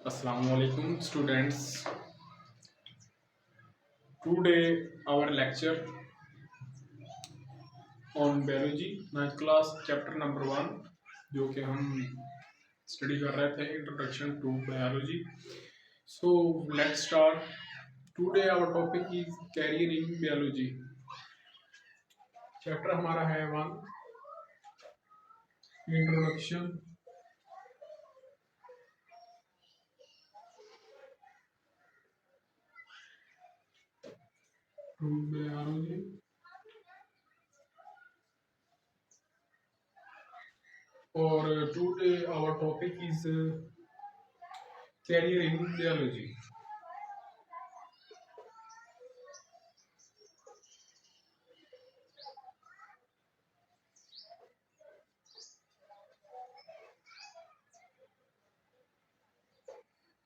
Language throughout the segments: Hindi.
Assalamualaikum students. Today our lecture on biology 9th class chapter number 1 जो कि हम स्टडी कर रहे थे introduction to biology. So let's start. Today our topic is career in biology. Chapter हमारा है 1 इंट्रोडक्शन टू बायोलॉजी. और today our topic is career in biology.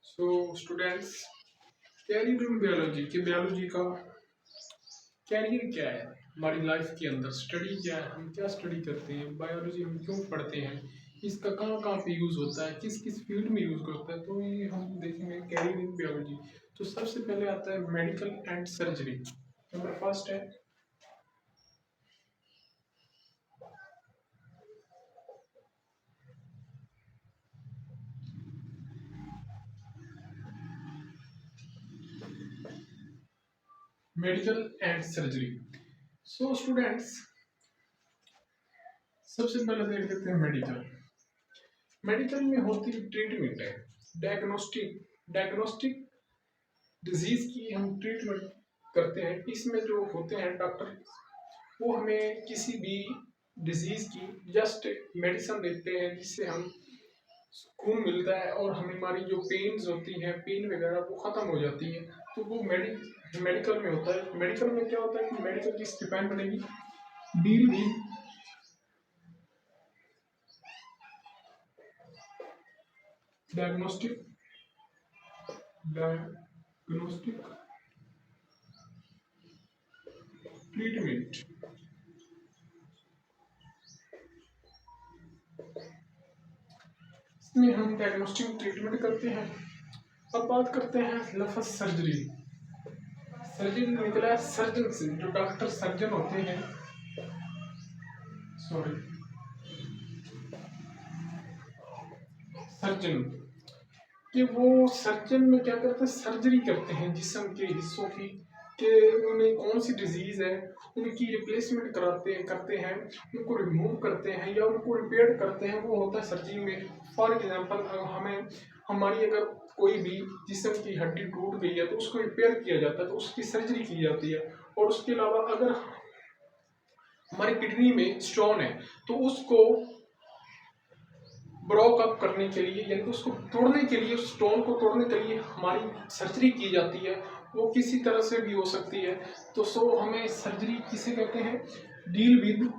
So students, career in biology कि बायोलॉजी का कैरियर क्या है हमारी लाइफ के अंदर, स्टडी क्या है, हम क्या स्टडी करते हैं, बायोलॉजी हम क्यों पढ़ते हैं, इसका कहाँ कहाँ पे यूज़ होता है, किस किस फील्ड में यूज़ होता है, तो ये हम देखेंगे कैरियर इन बायोलॉजी. तो सबसे पहले आता है medical and surgery. Number first है medical and surgery. So students, सबसे पहले देख लेते हैं मेडिकल. मेडिकल में होती ट्रीटमेंट है डायग्नोस्टिक डिजीज की हम ट्रीटमेंट करते हैं. इसमें जो होते हैं डॉक्टर, वो हमें किसी भी डिजीज की जस्ट मेडिसिन देते हैं जिससे हम सुकून मिलता है और हमारी जो पेन्स होती हैं, पेन वगैरह वो ख़त्म हो जाती है. तो वो मेडिकल में होता है. मेडिकल में क्या होता है कि मेडिकल किस डिपेंड बनेगी, डील विद डायग्नोस्टिक ट्रीटमेंट. इसमें हम डायग्नोस्टिक ट्रीटमेंट करते हैं. अब बात करते हैं लफ्ज़ सर्जरी. सर्जरी निकला है सर्जन से, जो डॉक्टर सर्जन होते हैं, सॉरी सर्जन, कि वो सर्जन में क्या करते हैं, सर्जरी करते हैं जिस्म के हिस्सों की, कि उन्हें कौन सी डिजीज़ है उनकी रिप्लेसमेंट करते हैं, उनको रिमूव करते हैं या उनको रिपेयर करते हैं. वो होता है सर्जरी में. फॉर एग्जांपल, हमें हमारी अगर कोई भी जिस्म की हड्डी टूट गई है तो उसको रिपेयर किया जाता है, तो उसकी सर्जरी की जाती है. और उसके अलावा अगर हमारी किडनी में स्टोन है तो उसको ब्रोक अप करने के लिए, यानी कि उसको तोड़ने के लिए, स्टोन को तोड़ने के लिए हमारी सर्जरी की जाती है. वो किसी तरह से भी हो सकती है. तो हमें सर्जरी किसे कहते हैं, deal with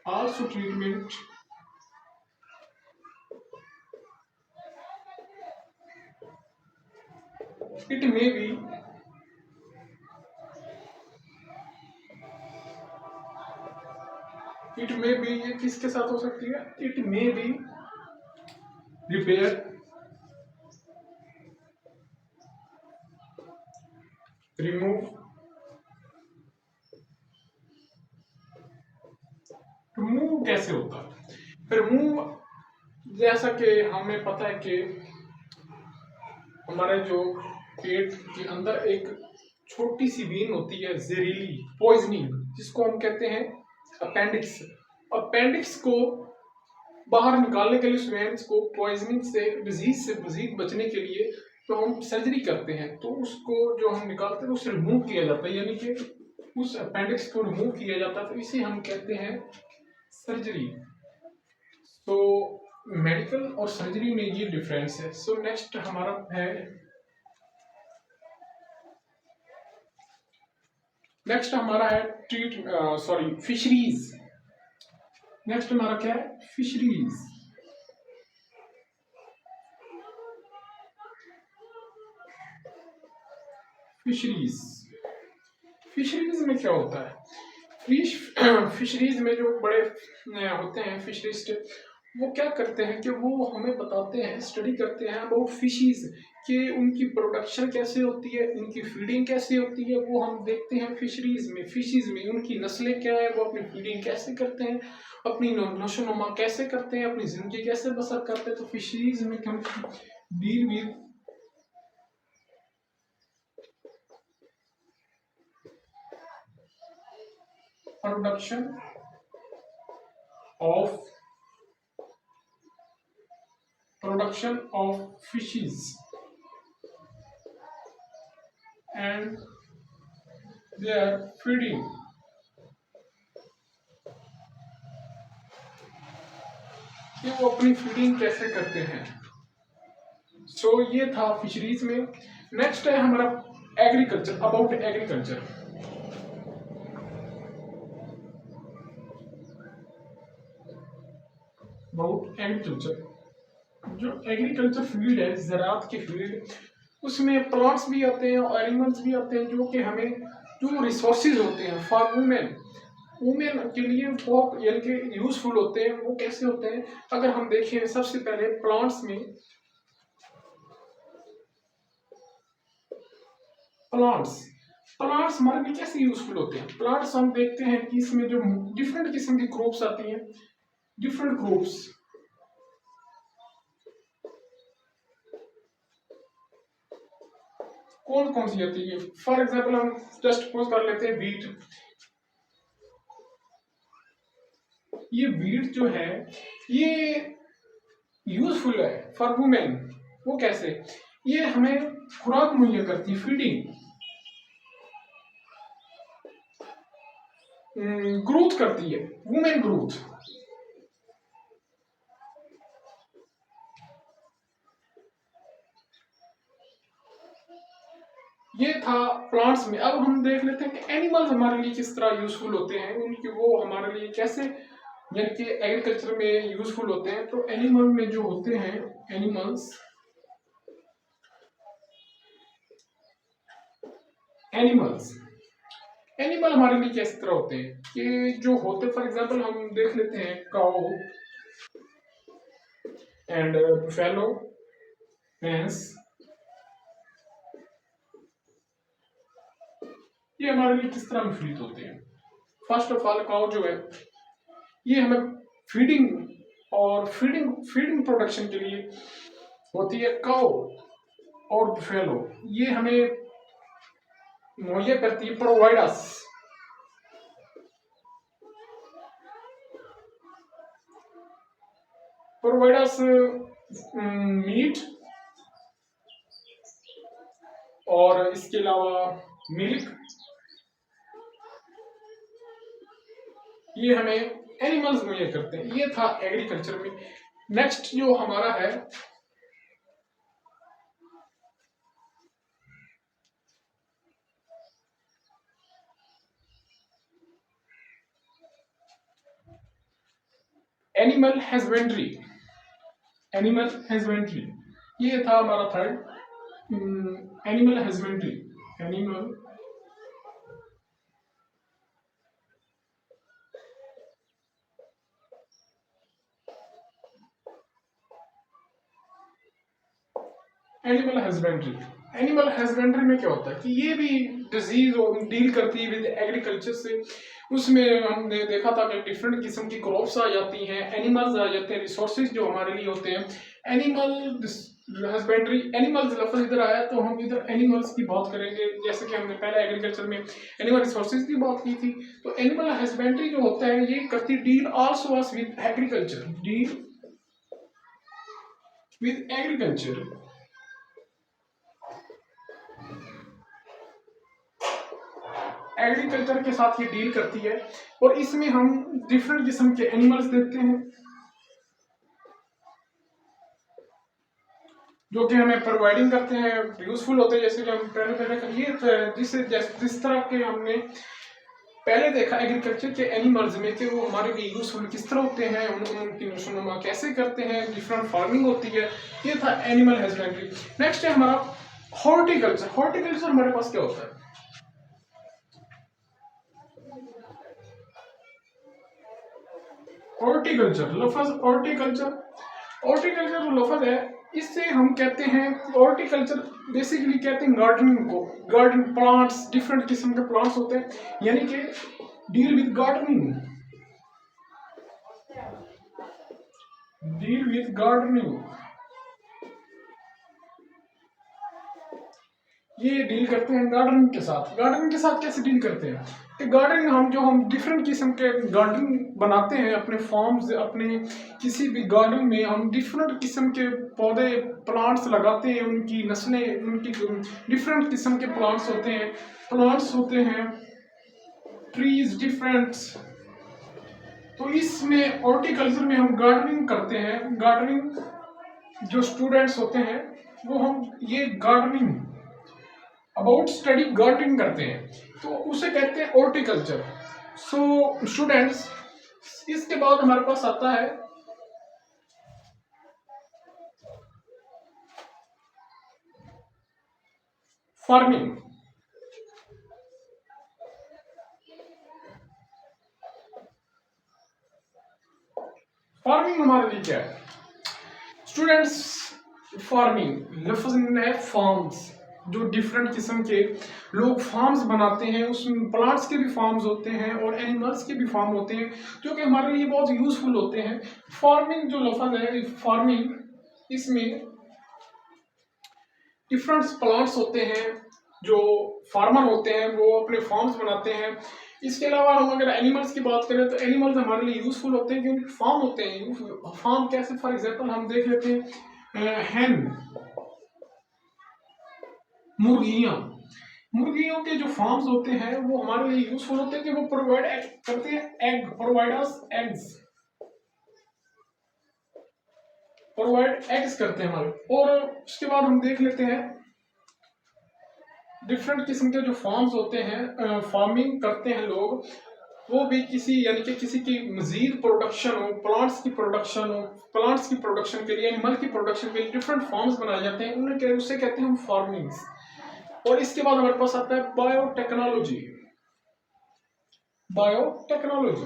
also treatment it may be ये किसके साथ हो सकती है, it may be repair, remove, remove कैसे होता है. रिमूव, जैसा कि हमें पता है कि हमारे जो पेट के अंदर एक छोटी सी वेन होती है, जहरीली पॉइजनिंग, जिसको हम कहते हैं अपेंडिक्स. अपेंडिक्स को बाहर निकालने के लिए, उस वेन्स को पॉइजनिंग से, डिजीज से बचने के लिए तो हम सर्जरी करते हैं. तो उसको जो हम निकालते हैं उसे रिमूव किया जाता है, यानी कि उस अपेंडिक्स को रिमूव किया जाता है. तो इसे हम कहते हैं सर्जरी. तो मेडिकल और सर्जरी में ये डिफरेंस है. सो नेक्स्ट हमारा है, फिशरीज. नेक्स्ट हमारा क्या है, फिशरीज. फिशरीज में क्या होता है, फिश फिशरीज में जो बड़े होते हैं फिशरिस्ट, वो क्या करते हैं कि वो हमें बताते हैं, स्टडी करते हैं अबाउट फिशीज, कि उनकी प्रोडक्शन कैसे होती है, उनकी फीडिंग कैसे होती है, वो हम देखते हैं फिशरीज में। फिशीज में उनकी नस्लें क्या है, वो अपनी फीडिंग कैसे करते हैं, अपनी नशोनुमा कैसे करते हैं, अपनी जिंदगी कैसे बसर करते हैं। तो फिशरीज में हम deal with production of fishes and their feeding, कि वो अपनी फीडिंग कैसे करते हैं। सो ये था फिशरीज में। नेक्स्ट है हमारा agriculture, about agriculture. About agriculture, जो एग्रीकल्चर फील्ड है, ज़राअत की फील्ड, उसमें प्लांट्स भी आते हैं और एनिमल्स भी आते हैं, जो कि हमें जो रिसोर्सेज होते हैं फॉर वुमेन, वुमेन के लिए बहुत यानी कि यूजफुल होते हैं। वो कैसे होते हैं, अगर हम देखें सबसे पहले प्लांट्स में, प्लांट्स प्लांट्स हमारे लिए कैसे यूजफुल होते हैं। प्लांट्स हम देखते हैं कि इसमें जो डिफरेंट किस्म की क्रॉप्स आती हैं, डिफरेंट क्रॉप्स, कौन कौन सी आती है। फॉर एग्जाम्पल हम जस्ट सपोज कर लेते हैं वीट। ये वीट जो है ये यूजफुल है फॉर वुमेन। वो कैसे, ये हमें खुराक मुहैया करती है, फीडिंग, ग्रोथ करती है, वुमेन ग्रोथ। ये था प्लांट्स में। अब हम देख लेते हैं कि एनिमल्स हमारे लिए किस तरह यूजफुल होते हैं, उनकी वो हमारे लिए कैसे यानी कि एग्रीकल्चर में यूजफुल होते हैं। तो एनिमल में जो होते हैं एनिमल्स, एनिमल्स एनिमल हमारे लिए किस तरह होते हैं कि जो होते, फॉर एग्जांपल हम देख लेते हैं काऊ एंड बुफेलो, भैंस, ये हमारे लिए किस तरह मुफीद होते हैं। फर्स्ट ऑफ ऑल काऊ जो है ये हमें फीडिंग और फीडिंग प्रोडक्शन के लिए होती है। काऊ और बुफेलो ये हमें मुहैया करती है, प्रोवाइडर्स मीट और इसके अलावा मिल्क, ये हमें एनिमल्स मुहैया करते हैं। ये था एग्रीकल्चर में। नेक्स्ट जो हमारा है एनिमल हस्बेंड्री, एनिमल हस्बेंड्री, ये था हमारा third, animal husbandry, animal animal husbandry. Animal husbandry में क्या होता है कि ये भी डिजीज डील करती है विद एग्रीकल्चर से। उसमें हमने देखा था कि डिफरेंट किस्म की क्रॉप्स आ जाती हैं, एनिमल्स आ जाते हैं, रिसोर्सेज जो हमारे लिए होते हैं। एनिमल हस्बेंड्री, एनिमल्स लफ्ज इधर आया तो हम इधर एनिमल्स की बात करेंगे, जैसे कि हमने पहले एग्रीकल्चर में एनिमल रिसोर्सेज की बात की थी। तो एनिमल हस्बेंड्री जो होता है ये करती deal also with agriculture, deal with agriculture. Agriculture के साथ ये डील करती है और इसमें हम डिफरेंट किस्म के एनिमल्स देखते हैं जो कि हमें प्रोवाइडिंग करते हैं, यूजफुल होते हैं। जैसे कि हम पहले जिस तरह के हमने पहले देखा एग्रीकल्चर के एनिमल्स में कि वो हमारे लिए यूजफुल किस तरह होते हैं, उनकी नशोनुमा कैसे करते हैं, डिफरेंट फार्मिंग होती है। ये था एनिमल हस्बेंड्री। नेक्स्ट है हमारा हॉर्टिकल्चर। हॉर्टिकल्चर हमारे पास क्या होता है, हॉर्टिकल्चर लफ्ज हॉर्टिकल्चर, हॉर्टिकल्चर जो लफ्ज है इससे हम कहते हैं हॉर्टिकल्चर बेसिकली कहते हैं गार्डनिंग को। गार्डन प्लांट्स, डिफरेंट किस्म के प्लांट्स होते हैं यानी कि deal with gardening, deal with gardening, ये डील करते हैं गार्डनिंग के साथ। गार्डनिंग के साथ कैसे डील करते हैं कि गार्डनिंग हम डिफरेंट किस्म के गार्डन बनाते हैं अपने फॉर्म्स, अपने किसी भी गार्डन में हम डिफरेंट किस्म के पौधे प्लांट्स लगाते हैं, उनकी नस्लें, उनकी डिफरेंट किस्म के प्लांट्स होते हैं ट्रीज डिफरेंट। तो इसमें हॉर्टिकल्चर में हम गार्डनिंग करते हैं। गार्डनिंग जो स्टूडेंट्स होते हैं वो हम ये गार्डनिंग अबाउट स्टडी गार्डनिंग करते हैं, तो उसे कहते हैं हॉर्टिकल्चर। सो स्टूडेंट्स, इसके बाद हमारे पास आता है फार्मिंग। फार्मिंग हमारे लिए क्या है स्टूडेंट्स? फार्मिंग लफ्ज है फार्म्स, जो डिफरेंट किस्म के लोग फार्म्स बनाते हैं, उसमें प्लांट्स के भी फार्म्स होते हैं और एनिमल्स के भी फार्म होते हैं जो कि हमारे लिए बहुत यूजफुल होते हैं। फार्मिंग जो लफ्ज है फार्मिंग, इसमें डिफरेंट प्लांट्स होते हैं, जो फार्मर होते हैं वो अपने फार्म्स बनाते हैं। इसके अलावा हम अगर एनिमल्स की बात करें तो एनिमल्स हमारे लिए यूजफुल होते हैं क्योंकि फार्म होते हैं। फार्म कैसे, फॉर एग्जांपल हम देख लेते हैं हैन, मुर्गियां, मुर्गियों के जो फार्म्स होते हैं वो हमारे लिए यूजफुल होते हैं कि वो प्रोवाइड करते हैं egg, provide us eggs, provide eggs करते हैं हमारे। और उसके बाद हम देख लेते हैं डिफरेंट किस्म के जो फार्म्स होते हैं, फार्मिंग करते हैं लोग, वो भी किसी यानी कि किसी की मजीद प्रोडक्शन हो, प्लांट्स की प्रोडक्शन हो, प्लांट्स की प्रोडक्शन के लिए, एनिमल की प्रोडक्शन के लिए डिफरेंट फार्म्स बनाए जाते हैं, उन्हें उसे कहते हैं हम फार्मिंग्स। और इसके बाद हमारे पास आता है बायोटेक्नोलॉजी। बायोटेक्नोलॉजी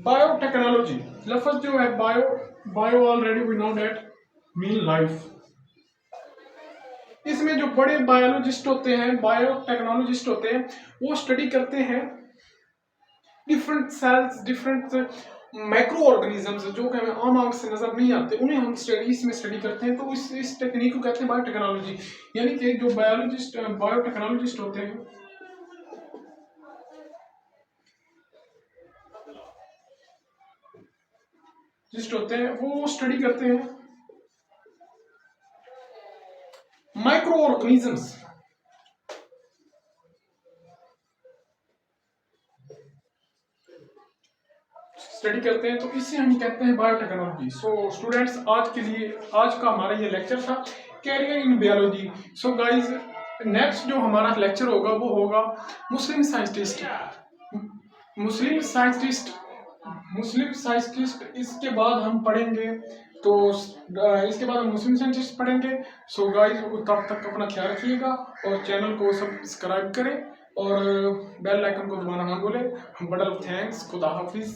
बायोटेक्नोलॉजी लफ्ज जो है bio, bio already we know that mean life. इसमें जो बड़े बायोलॉजिस्ट होते हैं, बायोटेक्नोलॉजिस्ट होते हैं, वो स्टडी करते हैं different cells, different micro organisms जो कि हमें आम आंख से नजर नहीं आते, उन्हें हम स्टडीज में स्टडी करते हैं। तो इस टेक्निक को कहते हैं बायोटेक्नोलॉजी। यानी कि जो बायोटेक्नोलॉजिस्ट होते हैं वो स्टडी करते हैं माइक्रो ऑर्गेनिजम्स, स्टडी करते हैं, तो इसे हम कहते हैं बायोटेक्नोलॉजी। सो स्टूडेंट्स, आज के लिए आज का हमारा ये लेक्चर था career in biology. So guys, next जो हमारा लेक्चर होगा वो होगा Muslim scientist, Muslim scientist, Muslim scientist. इसके बाद हम पढ़ेंगे, तो इसके बाद हम मुस्लिम साइंटिस्ट पढ़ेंगे। सो गाइज, तब तक अपना ख्याल रखिएगा और चैनल को सब्सक्राइब करें और बेल आइकन को दबाना ना भूलें। बड़ा थैंक्स, खुदा हाफिज।